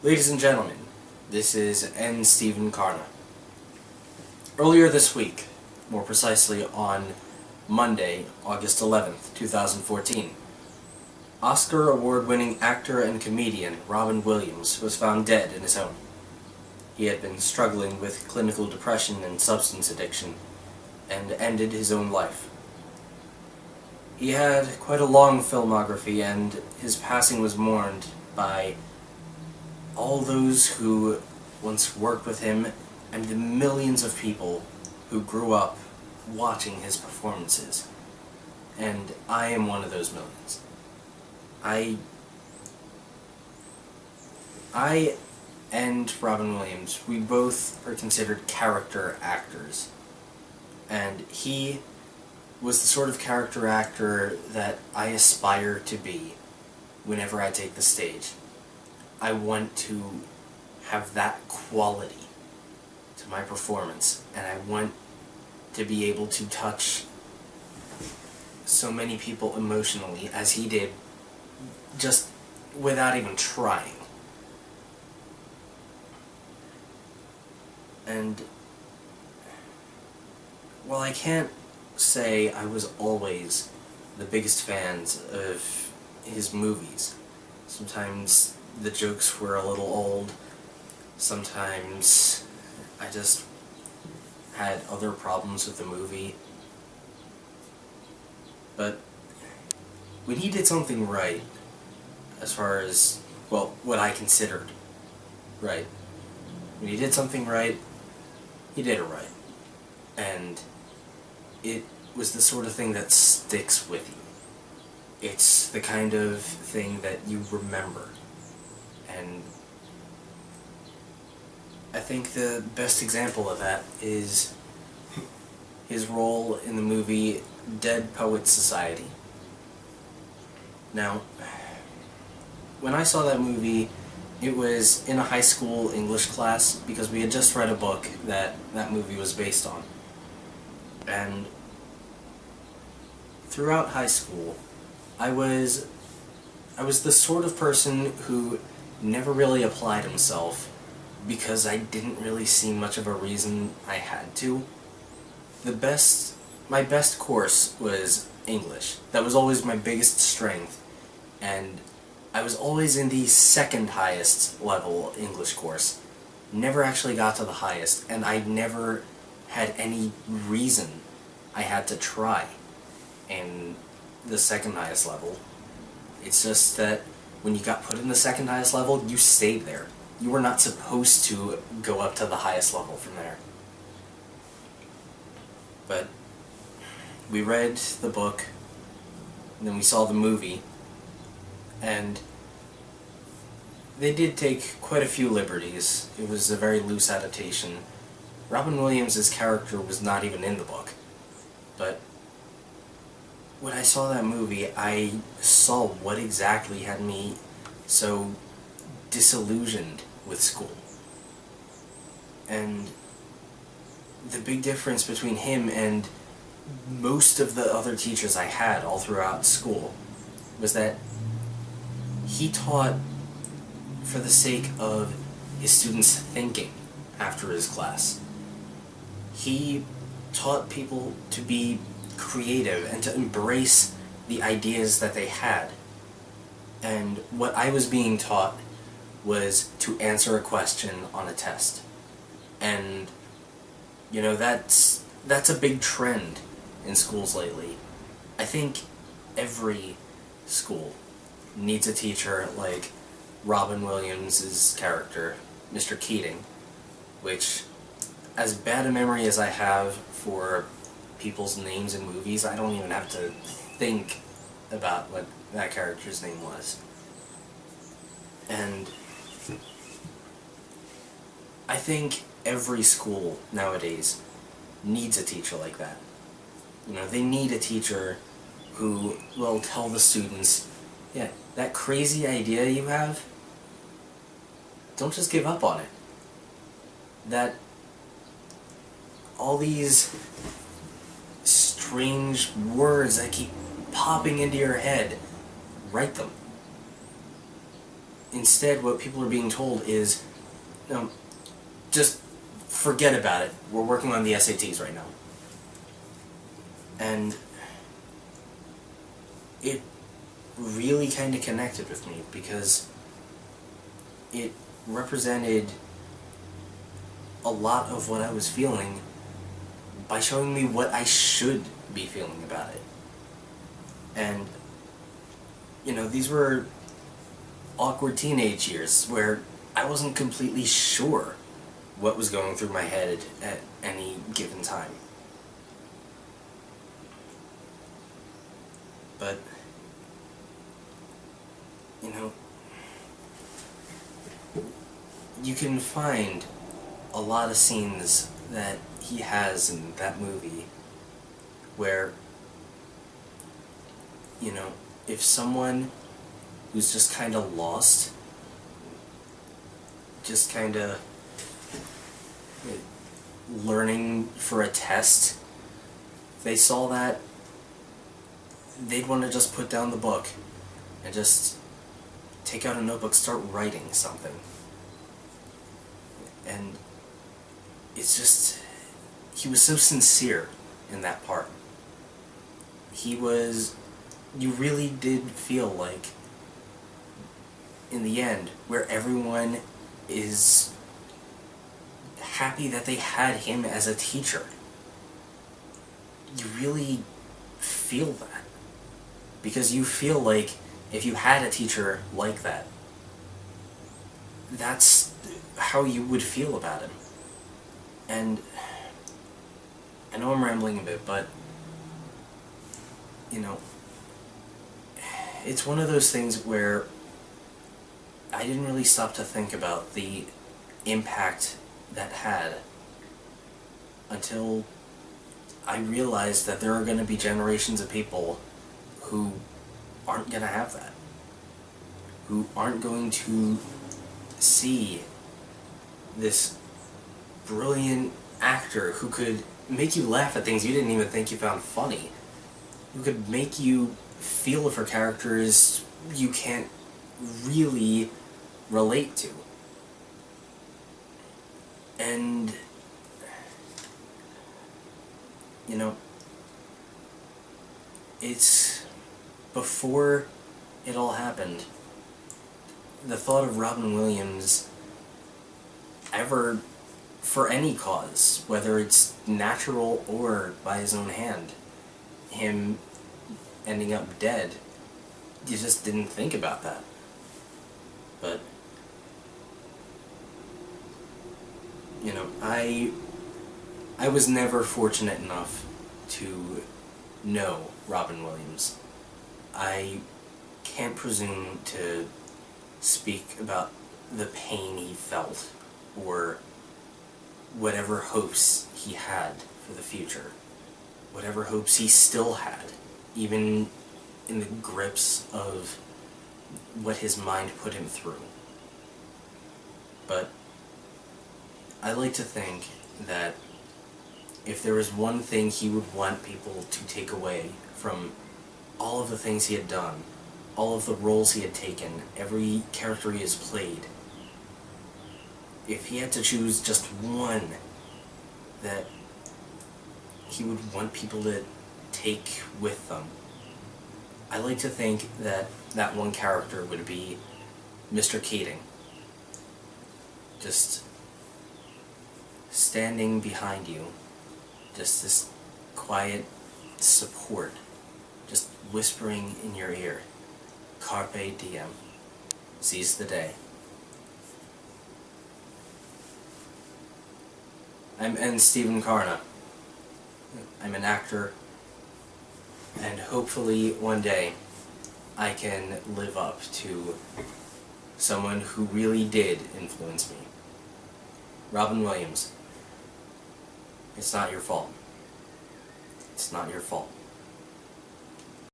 Ladies and gentlemen, this is N. Stephen Karna. Earlier this week, more precisely on Monday, August 11th, 2014, Oscar award-winning actor and comedian Robin Williams was found dead in his home. He had been struggling with clinical depression and substance addiction, and ended his own life. He had quite a long filmography, and his passing was mourned by all those who once worked with him and the millions of people who grew up watching his performances. And I am one of those millions. I and Robin Williams, we both are considered character actors. And he was the sort of character actor that I aspire to be whenever I take the stage. I want to have that quality to my performance, and I want to be able to touch so many people emotionally as he did, just without even trying. And while I can't say I was always the biggest fans of his movies, sometimes the jokes were a little old, sometimes I just had other problems with the movie, but when he did something right, as far as, well, what I considered right, when he did something right, he did it right. And it was the sort of thing that sticks with you. It's the kind of thing that you remember. And I think the best example of that is his role in the movie Dead Poets Society. Now, when I saw that movie, it was in a high school English class because we had just read a book that movie was based on. And throughout high school, I was the sort of person who never really applied himself because I didn't really see much of a reason I had to. My best course was English. That was always my biggest strength, and I was always in the second highest level English course. Never actually got to the highest, and I never had any reason I had to try in the second highest level. It's just that when you got put in the second highest level, you stayed there. You were not supposed to go up to the highest level from there. But we read the book, and then we saw the movie, and they did take quite a few liberties. It was a very loose adaptation. Robin Williams' character was not even in the book. But when I saw that movie, I saw what exactly had me so disillusioned with school. And the big difference between him and most of the other teachers I had all throughout school was that he taught for the sake of his students thinking after his class. He taught people to be creative and to embrace the ideas that they had. And what I was being taught was to answer a question on a test. And, you know, that's a big trend in schools lately. I think every school needs a teacher like Robin Williams' character, Mr. Keating, which, as bad a memory as I have for people's names in movies, I don't even have to think about what that character's name was. And I think every school nowadays needs a teacher like that. You know, they need a teacher who will tell the students, yeah, that crazy idea you have, don't just give up on it. That all these strange words that keep popping into your head, write them. instead what people are being told is, just forget about it. We're working on the SATs right now. And it really kind of connected with me because it represented a lot of what I was feeling by showing me what I should be feeling about it. And, these were awkward teenage years where I wasn't completely sure what was going through my head at any given time. But, you can find a lot of scenes that he has in that movie where, if someone who's just kind of lost, just kind of learning for a test, they saw that, they'd want to just put down the book and just take out a notebook, start writing something. And it's just, he was so sincere in that part. You really did feel like, in the end, where everyone is happy that they had him as a teacher. You really feel that. Because you feel like if you had a teacher like that, that's how you would feel about him. And I know I'm rambling a bit, but it's one of those things where I didn't really stop to think about the impact that had until I realized that there are going to be generations of people who aren't going to have that, who aren't going to see this brilliant actor who could make you laugh at things you didn't even think you found funny, who could make you feel for characters you can't really relate to. And, it's before it all happened, the thought of Robin Williams ever, for any cause, whether it's natural or by his own hand, him ending up dead, you just didn't think about that. But, I was never fortunate enough to know Robin Williams. I can't presume to speak about the pain he felt or whatever hopes he had for the future, whatever hopes he still had, even in the grips of what his mind put him through. But I like to think that if there was one thing he would want people to take away from all of the things he had done, all of the roles he had taken, every character he has played, if he had to choose just one that he would want people to take with them, I like to think that that one character would be Mr. Keating. Just standing behind you, just this quiet support, just whispering in your ear, Carpe diem, seize the day. I'm Stephen Carna. I'm an actor, and hopefully one day I can live up to someone who really did influence me. Robin Williams, it's not your fault. It's not your fault.